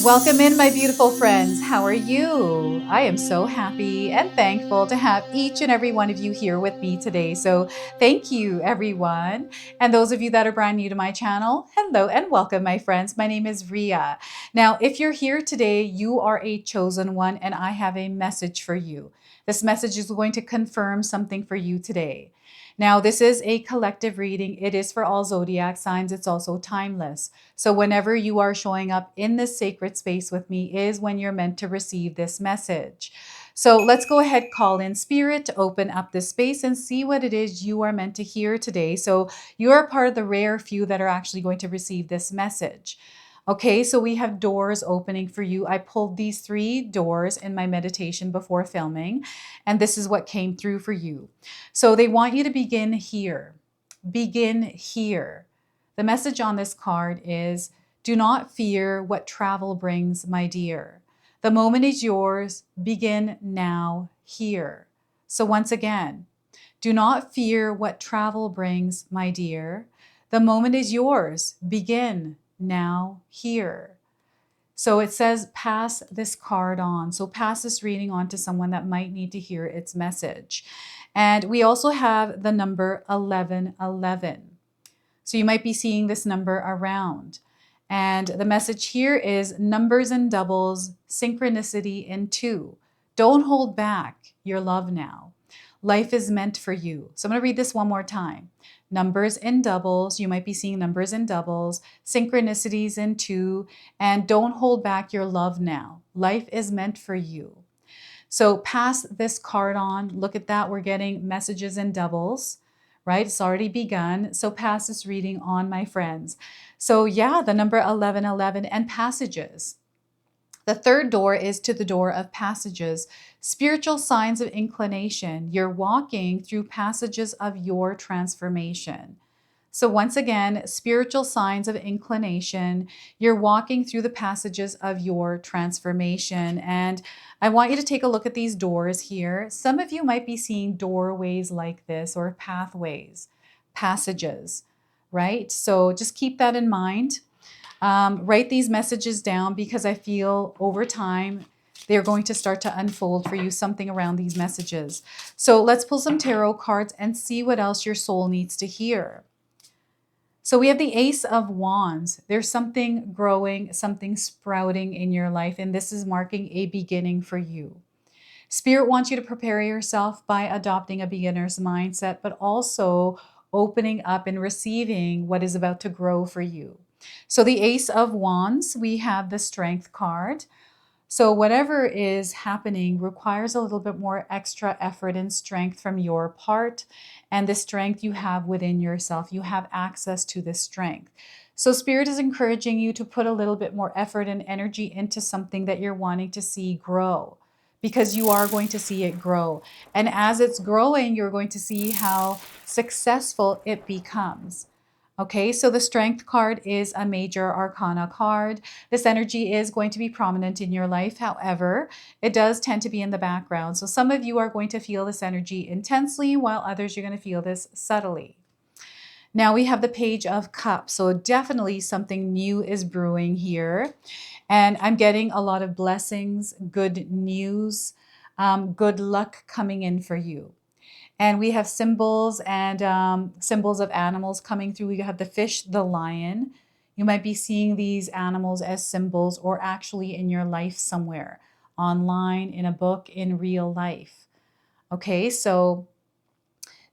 Welcome in, my beautiful friends. How are you? I am so happy and thankful to have each and every one of you here with me today. So thank you, everyone. And those of you that are brand new to my channel, hello and welcome, my friends. My name is Ria. Now, if you're here today, you are a chosen one, and I have a message for you. This message is going to confirm something for you today. Now, this is a collective reading. It is for all zodiac signs. It's also timeless. So whenever you are showing up in this sacred space with me is when you're meant to receive this message. So let's go ahead, call in spirit to open up this space and see what it is you are meant to hear today. So you are part of the rare few that are actually going to receive this message. Okay, so we have doors opening for you. I pulled these 3 doors in my meditation before filming, and this is what came through for you. So they want you to begin here. Begin here. The message on this card is, do not fear what travel brings, my dear. The moment is yours. Begin now, here. So once again, do not fear what travel brings, my dear. The moment is yours. Begin now, here. So it says, pass this card on. So pass this reading on to someone that might need to hear its message. And we also have the number 1111. So you might be seeing this number around. And the message here is numbers and doubles, synchronicity in 2. Don't hold back your love now. Life is meant for you. So I'm going to read this one more time. Numbers in doubles, you might be seeing numbers in doubles, synchronicities in 2, and don't hold back your love now. Life is meant for you. So pass this card on. Look at that. We're getting messages in doubles, right? It's already begun. So pass this reading on, my friends. So yeah, the number 1111 and passages. The third door is to the door of passages, spiritual signs of inclination. You're walking through passages of your transformation. So once again, spiritual signs of inclination. You're walking through the passages of your transformation. And I want you to take a look at these doors here. Some of you might be seeing doorways like this, or pathways, passages, right? So just keep that in mind. Write these messages down, because I feel over time they're going to start to unfold for you, something around these messages. So let's pull some tarot cards and see what else your soul needs to hear. So we have the Ace of Wands. There's something growing, something sprouting in your life, and this is marking a beginning for you. Spirit wants you to prepare yourself by adopting a beginner's mindset, but also opening up and receiving what is about to grow for you. So the Ace of Wands, we have the Strength card. So whatever is happening requires a little bit more extra effort and strength from your part, and the strength you have within yourself. You have access to this strength. So Spirit is encouraging you to put a little bit more effort and energy into something that you're wanting to see grow, because you are going to see it grow. And as it's growing, you're going to see how successful it becomes. Okay, so the Strength card is a major arcana card. This energy is going to be prominent in your life. However, it does tend to be in the background. So some of you are going to feel this energy intensely, while others, you're going to feel this subtly. Now we have the Page of Cups. So definitely something new is brewing here. And I'm getting a lot of blessings, good news, good luck coming in for you. And we have symbols and symbols of animals coming through. We have the fish, the lion. You might be seeing these animals as symbols, or actually in your life somewhere, online, in a book, in real life. Okay, so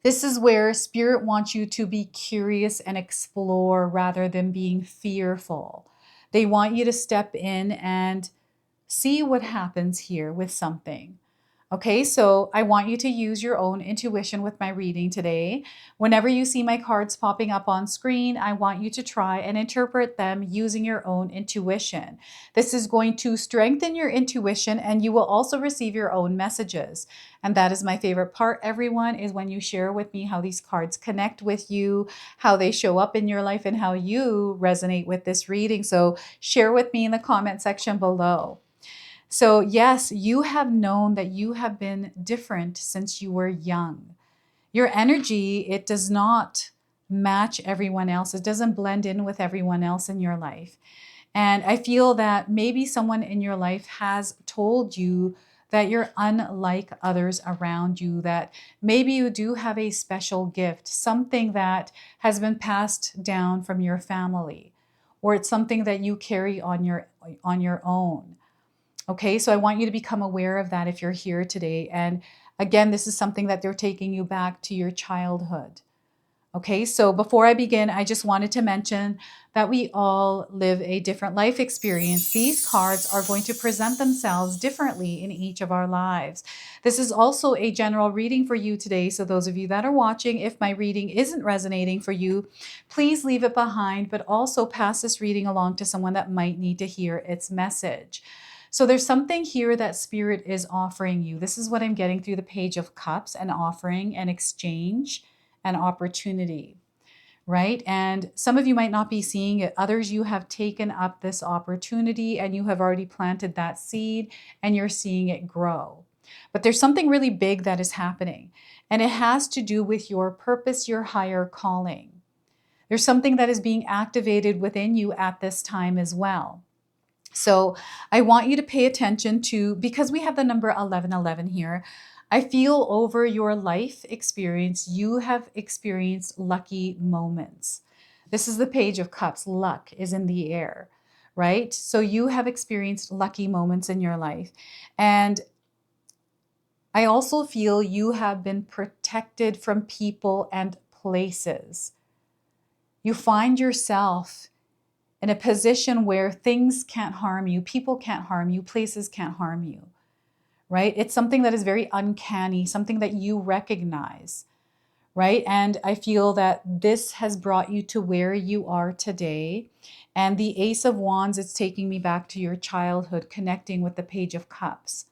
this is where Spirit wants you to be curious and explore rather than being fearful. They want you to step in and see what happens here with something. Okay, so I want you to use your own intuition with my reading today. Whenever you see my cards popping up on screen, I want you to try and interpret them using your own intuition. This is going to strengthen your intuition, and you will also receive your own messages. And that is my favorite part, everyone, is when you share with me how these cards connect with you, how they show up in your life, and how you resonate with this reading. So share with me in the comment section below. So yes, you have known that you have been different since you were young. Your energy, it does not match everyone else. It doesn't blend in with everyone else in your life. And I feel that maybe someone in your life has told you that you're unlike others around you, that maybe you do have a special gift, something that has been passed down from your family, or it's something that you carry on your own. Okay, so I want you to become aware of that if you're here today. And again, this is something that they're taking you back to your childhood. Okay, so before I begin, I just wanted to mention that we all live a different life experience. These cards are going to present themselves differently in each of our lives. This is also a general reading for you today. So those of you that are watching, if my reading isn't resonating for you, please leave it behind, but also pass this reading along to someone that might need to hear its message. So there's something here that Spirit is offering you. This is what I'm getting through the Page of Cups: an offering, an exchange, an opportunity, right? And some of you might not be seeing it. Others, you have taken up this opportunity and you have already planted that seed and you're seeing it grow. But there's something really big that is happening, and it has to do with your purpose, your higher calling. There's something that is being activated within you at this time as well. So I want you to pay attention to, because we have the number 1111 here, I feel over your life experience, you have experienced lucky moments. This is the Page of Cups. Luck is in the air, right? So you have experienced lucky moments in your life. And I also feel you have been protected from people and places. You find yourself in a position where things can't harm you, people can't harm you, places can't harm you, right? It's something that is very uncanny, something that you recognize, right? And I feel that this has brought you to where you are today. And the Ace of Wands is taking me back to your childhood, connecting with the Page of Cups.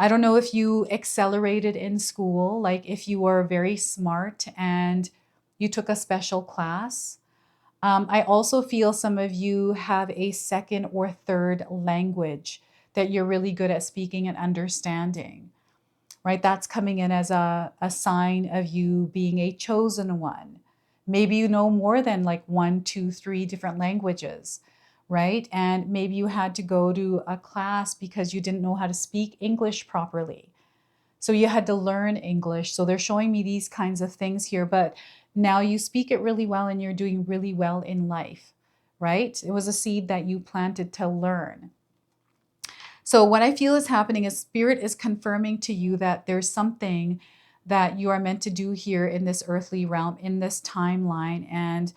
I don't know if you accelerated in school, like if you were very smart and you took a special class. I also feel some of you have a second or third language that you're really good at speaking and understanding, right? That's coming in as a sign of you being a chosen one. Maybe you know more than like 1, 2, 3 different languages, right? And maybe you had to go to a class because you didn't know how to speak English properly. So you had to learn English. So they're showing me these kinds of things here, but now you speak it really well and you're doing really well in life, right? It was a seed that you planted to learn. So what I feel is happening is Spirit is confirming to you that there's something that you are meant to do here in this earthly realm, in this timeline, and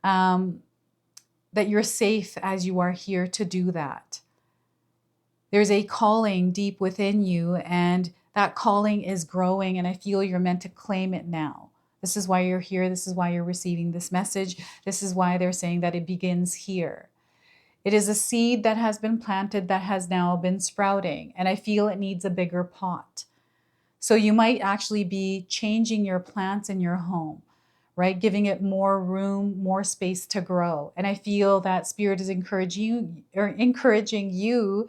that you're safe as you are here to do that. There's a calling deep within you, and that calling is growing, and I feel you're meant to claim it now. This is why you're here. This is why you're receiving this message. This is why they're saying that it begins here. It is a seed that has been planted that has now been sprouting, and I feel it needs a bigger pot. So you might actually be changing your plants in your home, right? Giving it more room, more space to grow. And I feel that Spirit is encouraging you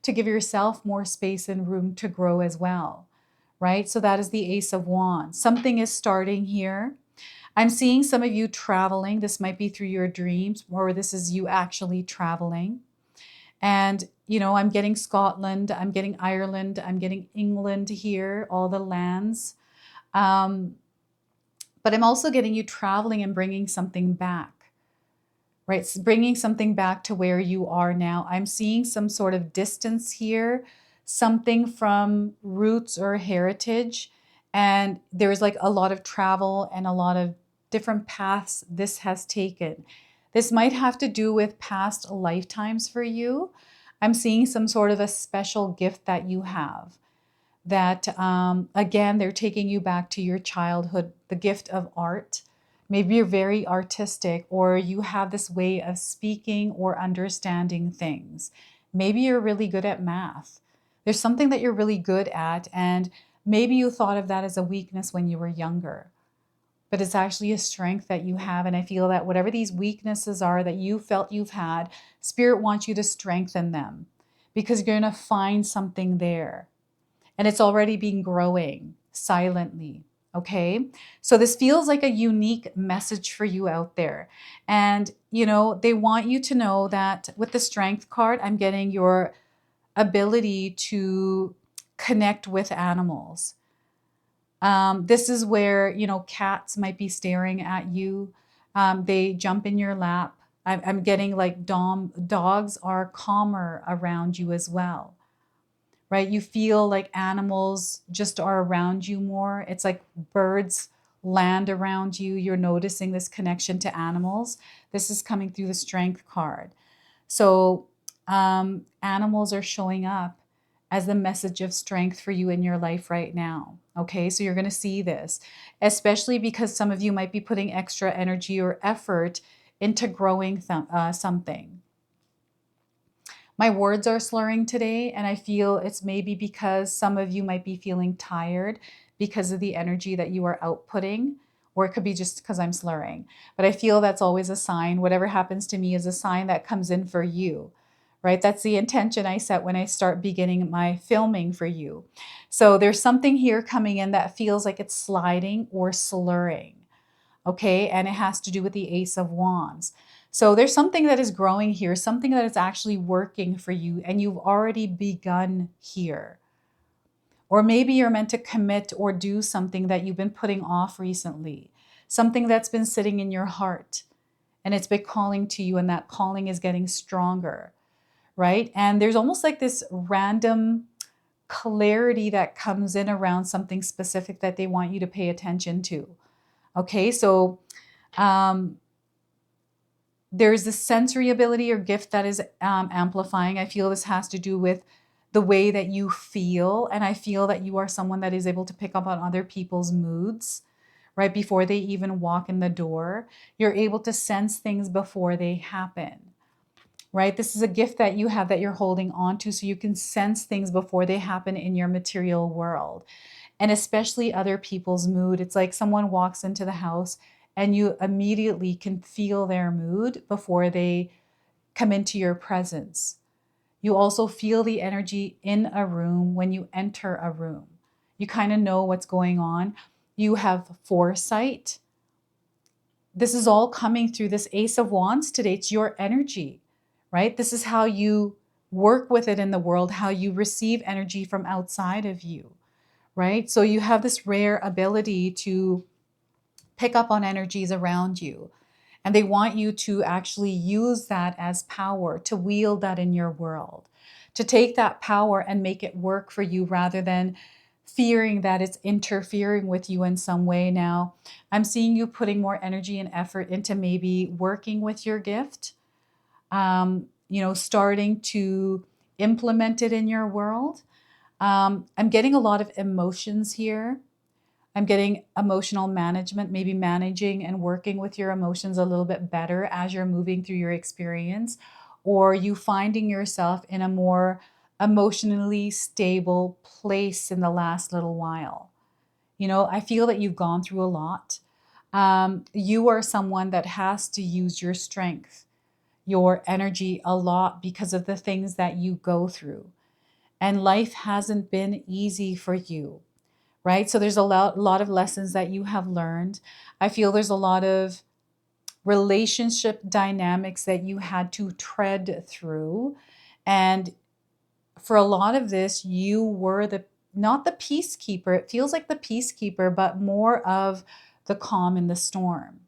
to give yourself more space and room to grow as well, right? So that is the Ace of Wands. Something is starting here. I'm seeing some of you traveling. This might be through your dreams, or this is you actually traveling. And, you know, I'm getting Scotland, I'm getting Ireland, I'm getting England here, all the lands. But I'm also getting you traveling and bringing something back. Right, so bringing something back to where you are now. I'm seeing some sort of distance here, something from roots or heritage. And there's like a lot of travel and a lot of different paths this has taken. This might have to do with past lifetimes for you. I'm seeing some sort of a special gift that you have. That, again, they're taking you back to your childhood, the gift of art. Maybe you're very artistic, or you have this way of speaking or understanding things. Maybe you're really good at math. There's something that you're really good at, and maybe you thought of that as a weakness when you were younger. But it's actually a strength that you have, and I feel that whatever these weaknesses are that you felt you've had, Spirit wants you to strengthen them, because you're going to find something there. And it's already been growing silently. Okay, so this feels like a unique message for you out there. And, you know, they want you to know that with the Strength card, I'm getting your ability to connect with animals. This is where, you know, cats might be staring at you. They jump in your lap. I'm getting like dogs are calmer around you as well, right? You feel like animals just are around you more. It's like birds land around you. You're noticing this connection to animals. This is coming through the Strength card. So animals are showing up as the message of strength for you in your life right now. Okay, so you're going to see this, especially because some of you might be putting extra energy or effort into growing something. My words are slurring today, and I feel it's maybe because some of you might be feeling tired because of the energy that you are outputting, or it could be just because I'm slurring. But I feel that's always a sign. Whatever happens to me is a sign that comes in for you, right? That's the intention I set when I start beginning my filming for you. So there's something here coming in that feels like it's sliding or slurring, okay? And it has to do with the Ace of Wands. So there's something that is growing here, something that is actually working for you, and you've already begun here. Or maybe you're meant to commit or do something that you've been putting off recently, something that's been sitting in your heart, and it's been calling to you, and that calling is getting stronger, right? And there's almost like this random clarity that comes in around something specific that they want you to pay attention to. Okay, so there's this sensory ability or gift that is amplifying. I feel this has to do with the way that you feel. And I feel that you are someone that is able to pick up on other people's moods right before they even walk in the door. You're able to sense things before they happen, right? This is a gift that you have that you're holding on to, so you can sense things before they happen in your material world. And especially other people's mood. It's like someone walks into the house and you immediately can feel their mood before they come into your presence. You also feel the energy in a room when you enter a room. You kind of know what's going on. You have foresight. This is all coming through this Ace of Wands today. It's your energy, right? This is how you work with it in the world, how you receive energy from outside of you, right? So you have this rare ability to pick up on energies around you. And they want you to actually use that as power, to wield that in your world, to take that power and make it work for you rather than fearing that it's interfering with you in some way. Now, I'm seeing you putting more energy and effort into maybe working with your gift, starting to implement it in your world. I'm getting a lot of emotions here. I'm getting emotional management, maybe managing and working with your emotions a little bit better as you're moving through your experience, or you finding yourself in a more emotionally stable place in the last little while. I feel that you've gone through a lot. You are someone that has to use your strength, your energy a lot because of the things that you go through. And life hasn't been easy for you, right? So there's a lot of lessons that you have learned. I feel there's a lot of relationship dynamics that you had to tread through. And for a lot of this, you were not the peacekeeper. It feels like the peacekeeper, but more of the calm in the storm.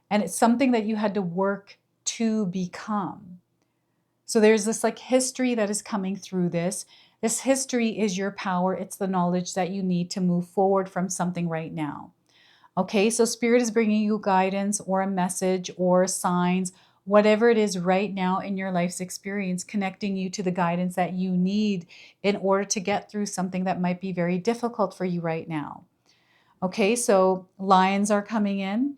And it's something that you had to work to become. So there's this like history that is coming through this. This history is your power. It's the knowledge that you need to move forward from something right now. Okay, so Spirit is bringing you guidance or a message or signs, whatever it is right now in your life's experience, connecting you to the guidance that you need in order to get through something that might be very difficult for you right now. Okay, so lions are coming in.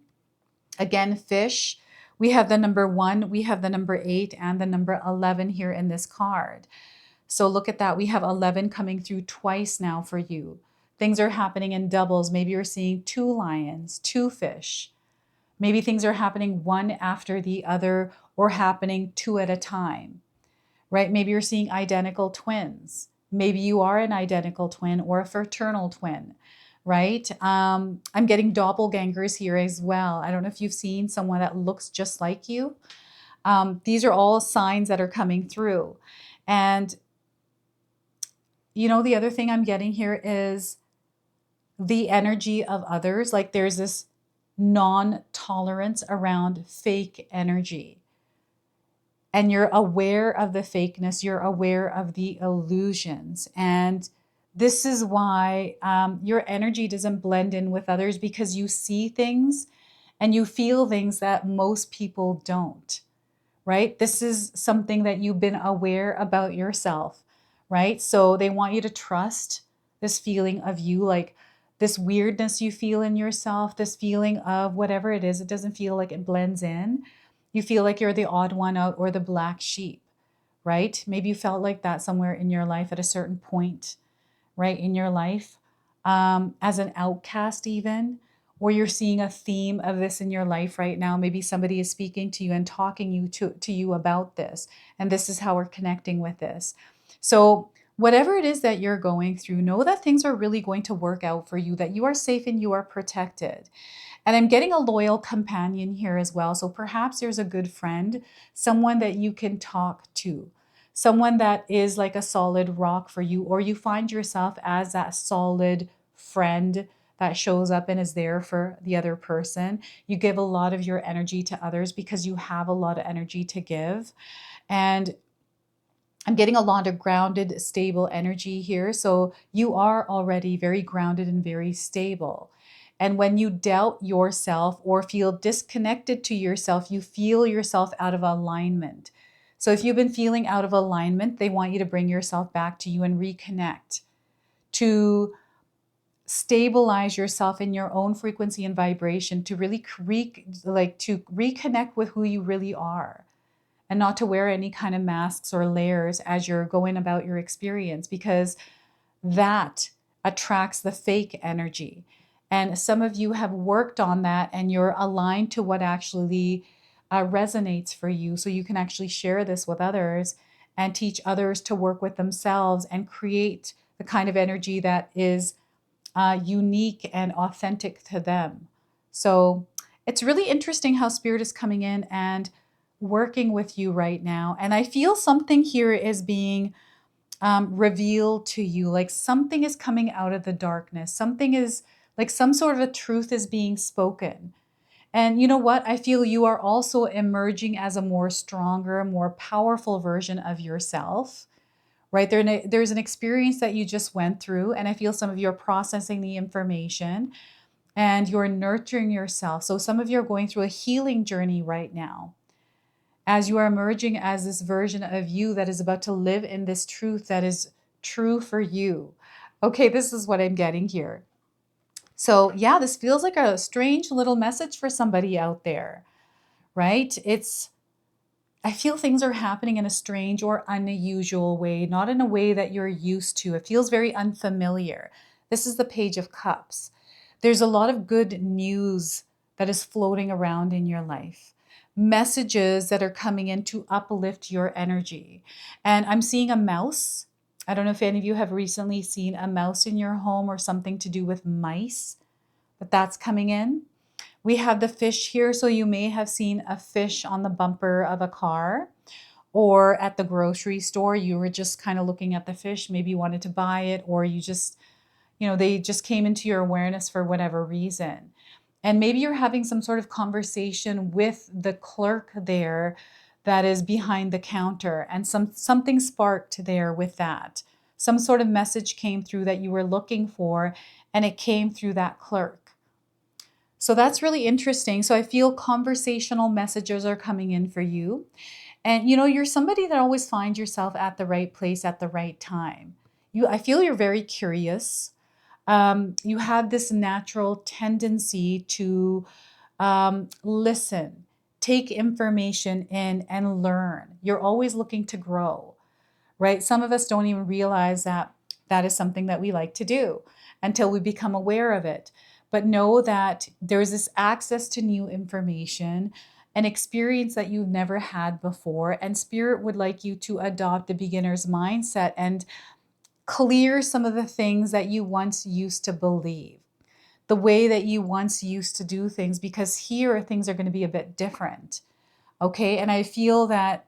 Again, fish. We have the number 1, we have the number 8, and the number 11 here in this card. So look at that. We have 11 coming through twice now for you. Things are happening in doubles. Maybe you're seeing 2 lions, 2 fish. Maybe things are happening one after the other or happening 2 at a time, right? Maybe you're seeing identical twins. Maybe you are an identical twin or a fraternal twin. right? I'm getting doppelgangers here as well. I don't know if you've seen someone that looks just like you. These are all signs that are coming through. And, you know, the other thing I'm getting here is the energy of others. Like there's this non-tolerance around fake energy. And you're aware of the fakeness, you're aware of the illusions. And this is why your energy doesn't blend in with others, because you see things and you feel things that most people don't, right? This is something that you've been aware about yourself, right? So they want you to trust this feeling of you, like this weirdness you feel in yourself, this feeling of whatever it is, it doesn't feel like it blends in. You feel like you're the odd one out or the black sheep, right? Maybe you felt like that somewhere in your life at a certain point, right, in your life, as an outcast even, or you're seeing a theme of this in your life right now. Maybe somebody is speaking to you and talking to you about this, and this is how we're connecting with this. So whatever it is that you're going through, know that things are really going to work out for you, that you are safe and you are protected. And I'm getting a loyal companion here as well. So perhaps there's a good friend, someone that you can talk to, someone that is like a solid rock for you, or you find yourself as that solid friend that shows up and is there for the other person. You give a lot of your energy to others because you have a lot of energy to give. And I'm getting a lot of grounded, stable energy here. So you are already very grounded and very stable. And when you doubt yourself or feel disconnected to yourself, you feel yourself out of alignment. So if you've been feeling out of alignment, they want you to bring yourself back to you and reconnect, to stabilize yourself in your own frequency and vibration, to really to reconnect with who you really are, and not to wear any kind of masks or layers as you're going about your experience, because that attracts the fake energy. And some of you have worked on that and you're aligned to what actually resonates for you. So you can actually share this with others and teach others to work with themselves and create the kind of energy that is unique and authentic to them. So it's really interesting how Spirit is coming in and working with you right now. And I feel something here is being revealed to you, like something is coming out of the darkness. Something is like some sort of a truth is being spoken. And you know what? I feel you are also emerging as a more stronger, more powerful version of yourself, right? There's an experience that you just went through, and I feel some of you are processing the information and you're nurturing yourself. So some of you are going through a healing journey right now, as you are emerging as this version of you that is about to live in this truth that is true for you. Okay, this is what I'm getting here. So yeah, this feels like a strange little message for somebody out there, right? I feel things are happening in a strange or unusual way, not in a way that you're used to. It feels very unfamiliar. This is the Page of Cups. There's a lot of good news that is floating around in your life, messages that are coming in to uplift your energy. And I'm seeing a mouse. I don't know if any of you have recently seen a mouse in your home or something to do with mice, but that's coming in. We have the fish here, so you may have seen a fish on the bumper of a car, or at the grocery store. You were just kind of looking at the fish, maybe you wanted to buy it, or you just, they just came into your awareness for whatever reason. And maybe you're having some sort of conversation with the clerk there that is behind the counter, and something sparked there with that. Some sort of message came through that you were looking for, and it came through that clerk. So that's really interesting. So I feel conversational messages are coming in for you. And you're somebody that always finds yourself at the right place at the right time. I feel you're very curious. You have this natural tendency to listen, take information in, and learn. You're always looking to grow, right? Some of us don't even realize that that is something that we like to do until we become aware of it. But know that there's this access to new information, an experience that you've never had before, and Spirit would like you to adopt the beginner's mindset and clear some of the things that you once used to believe. the way that you once used to do things, because here things are going to be a bit different. Okay. And I feel that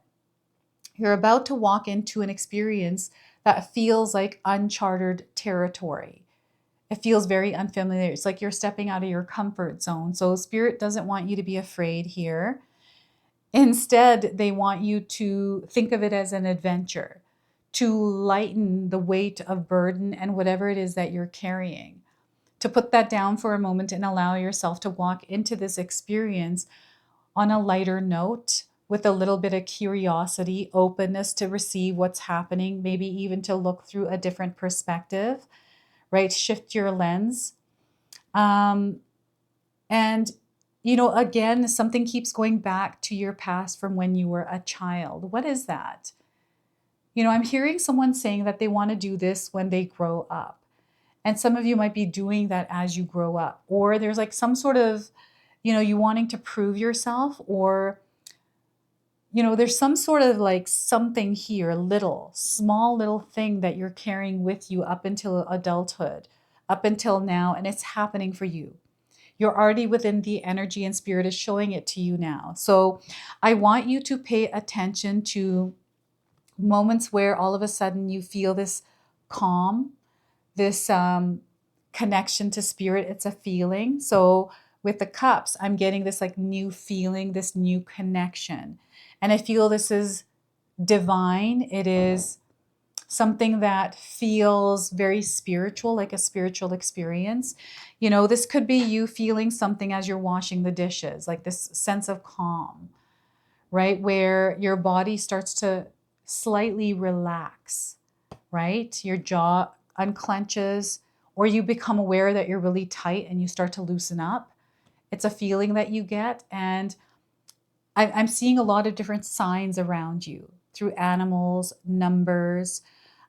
you're about to walk into an experience that feels like uncharted territory. It feels very unfamiliar. It's like you're stepping out of your comfort zone. So Spirit doesn't want you to be afraid here. Instead, they want you to think of it as an adventure, to lighten the weight of burden and whatever it is that you're carrying, to put that down for a moment and allow yourself to walk into this experience on a lighter note, with a little bit of curiosity, openness to receive what's happening, maybe even to look through a different perspective, right? Shift your lens. And, you know, again, something keeps going back to your past from when you were a child. What is that? You know, I'm hearing someone saying that they want to do this when they grow up. And some of you might be doing that as you grow up. Or there's like some sort of, you know, you wanting to prove yourself, or, you know, there's some sort of like something here, small little thing that you're carrying with you up until adulthood, up until now, and it's happening for you. You're already within the energy, and Spirit is showing it to you now. So I want you to pay attention to moments where all of a sudden you feel this calm, this connection to Spirit. It's a feeling. So with the cups, I'm getting this like new feeling, this new connection. And I feel this is divine. It is something that feels very spiritual, like a spiritual experience. You know, this could be you feeling something as you're washing the dishes, like this sense of calm, right? Where your body starts to slightly relax, right? Your jaw unclenches, or you become aware that you're really tight and you start to loosen up. It's a feeling that you get. And I'm seeing a lot of different signs around you through animals, numbers,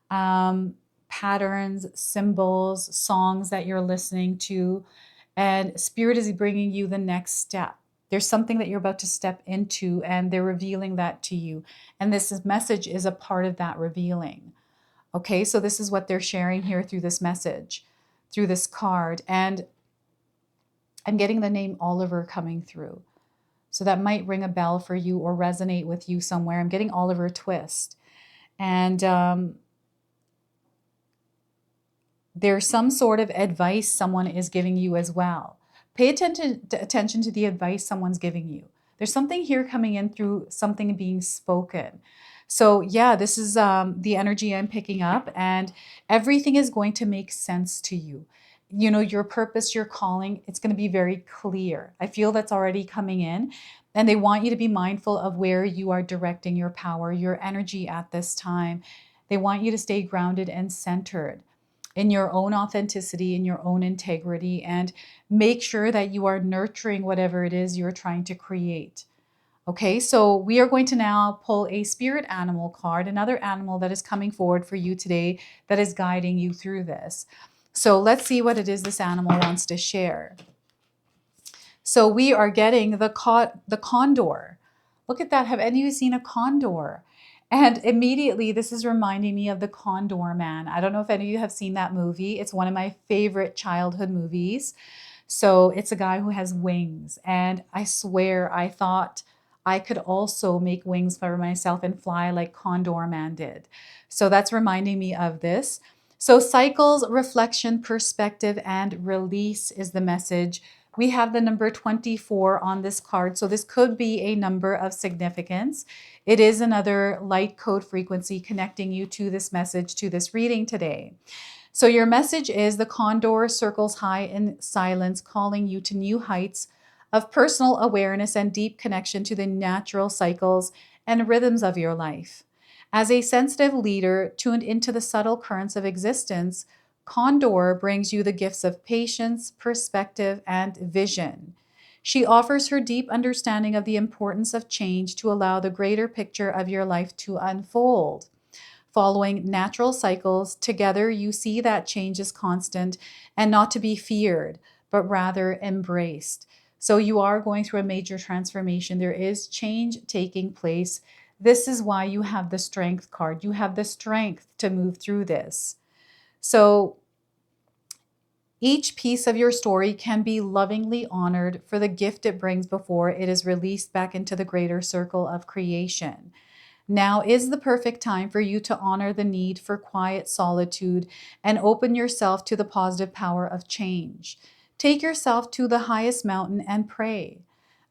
patterns, symbols, songs that you're listening to. And Spirit is bringing you the next step. There's something that you're about to step into, and they're revealing that to you. And this message is a part of that revealing. Okay, so this is what they're sharing here through this message, through this card. And I'm getting the name Oliver coming through. So that might ring a bell for you or resonate with you somewhere. I'm getting Oliver Twist. And there's some sort of advice someone is giving you as well. Pay attention to the advice someone's giving you. There's something here coming in through something being spoken. So yeah, this is the energy I'm picking up, and everything is going to make sense to you. You know, your purpose, your calling, it's going to be very clear. I feel that's already coming in, and they want you to be mindful of where you are directing your power, your energy at this time. They want you to stay grounded and centered in your own authenticity, in your own integrity, and make sure that you are nurturing whatever it is you're trying to create. Okay, so we are going to now pull a spirit animal card, another animal that is coming forward for you today that is guiding you through this. So let's see what it is this animal wants to share. So we are getting the condor. Look at that. Have any of you seen a condor? And immediately this is reminding me of the Condor Man. I don't know if any of you have seen that movie. It's one of my favorite childhood movies. So it's a guy who has wings. And I swear I thought I could also make wings for myself and fly like Condor Man did. So that's reminding me of this. So cycles, reflection, perspective, and release is the message. We have the number 24 on this card. So this could be a number of significance. It is another light code frequency connecting you to this message, to this reading today. So your message is the condor circles high in silence, calling you to new heights of personal awareness and deep connection to the natural cycles and rhythms of your life. As a sensitive leader tuned into the subtle currents of existence, Condor brings you the gifts of patience, perspective, and vision. She offers her deep understanding of the importance of change to allow the greater picture of your life to unfold. Following natural cycles, together you see that change is constant and not to be feared, but rather embraced. So you are going through a major transformation. There is change taking place. This is why you have the Strength card. You have the strength to move through this. So Each piece of your story can be lovingly honored for the gift it brings before it is released back into the greater circle of creation. Now is the perfect time for you to honor the need for quiet solitude and open yourself to the positive power of change. Take yourself to the highest mountain and pray,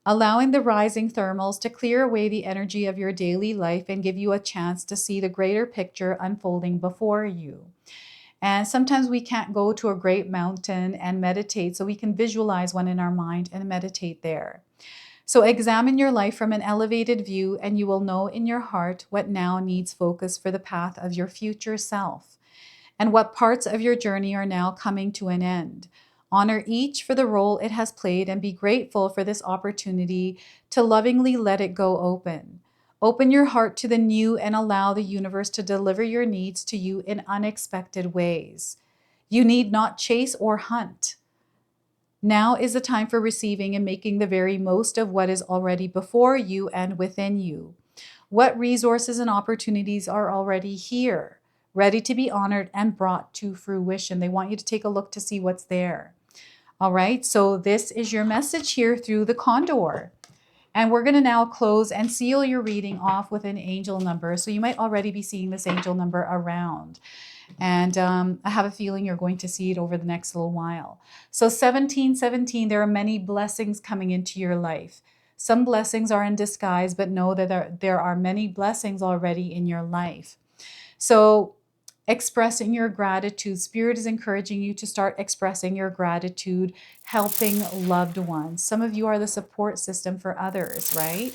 allowing the rising thermals to clear away the energy of your daily life and give you a chance to see the greater picture unfolding before you. And sometimes we can't go to a great mountain and meditate, so we can visualize one in our mind and meditate there. So examine your life from an elevated view, and you will know in your heart what now needs focus for the path of your future self, and what parts of your journey are now coming to an end. Honor each for the role it has played and be grateful for this opportunity to lovingly let it go open. Open your heart to the new and allow the universe to deliver your needs to you in unexpected ways. You need not chase or hunt. Now is the time for receiving and making the very most of what is already before you and within you. What resources and opportunities are already here, ready to be honored and brought to fruition? They want you to take a look to see what's there. All right, so this is your message here through the Condor. And we're going to now close and seal your reading off with an angel number. So you might already be seeing this angel number around. And I have a feeling you're going to see it over the next little while. So 1717, there are many blessings coming into your life. Some blessings are in disguise, but know that there are many blessings already in your life. So expressing your gratitude. Spirit is encouraging you to start expressing your gratitude, helping loved ones. Some of you are the support system for others, right?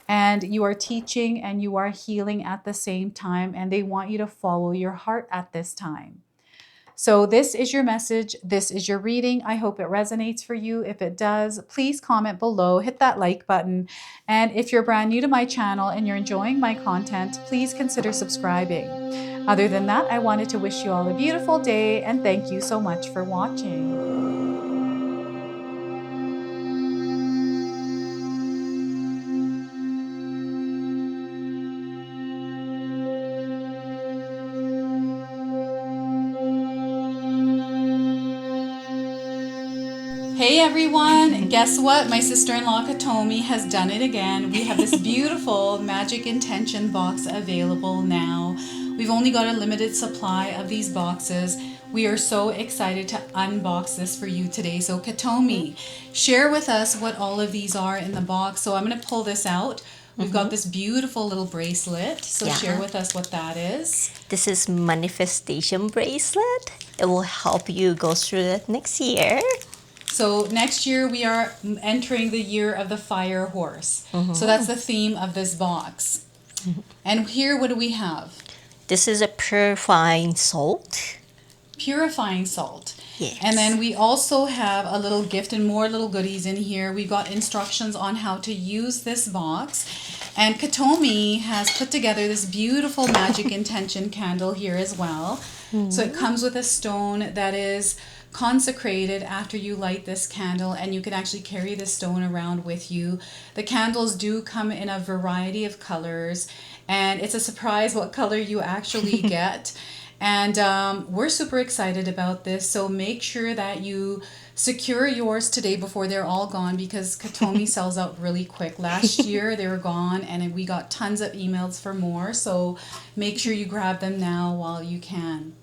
And you are teaching and you are healing at the same time, and they want you to follow your heart at this time. So this is your message. This is your reading. I hope it resonates for you. If it does, please comment below, hit that like button. And if you're brand new to my channel and you're enjoying my content, please consider subscribing. Other than that, I wanted to wish you all a beautiful day and thank you so much for watching. Hey everyone, guess what? My sister-in-law Katomi has done it again. We have this beautiful magic intention box available now. We've only got a limited supply of these boxes. We are so excited to unbox this for you today. So Katomi, share with us what all of these are in the box. So I'm going to pull this out. We've got this beautiful little bracelet. So share with us what that is. This is manifestation bracelet. It will help you go through it next year. So next year we are entering the year of the fire horse. So that's the theme of this box. And here, what do we have? This is a purifying salt. Purifying salt. Yes. And then we also have a little gift and more little goodies in here. We've got instructions on how to use this box. And Katomi has put together this beautiful magic intention candle here as well. So it comes with a stone that is consecrated after you light this candle, and you can actually carry this stone around with you. The candles do come in a variety of colors, and it's a surprise what color you actually get. And we're super excited about this, so make sure that you secure yours today before they're all gone, because Katomi sells out really quick. Last year they were gone and we got tons of emails for more, so make sure you grab them now while you can.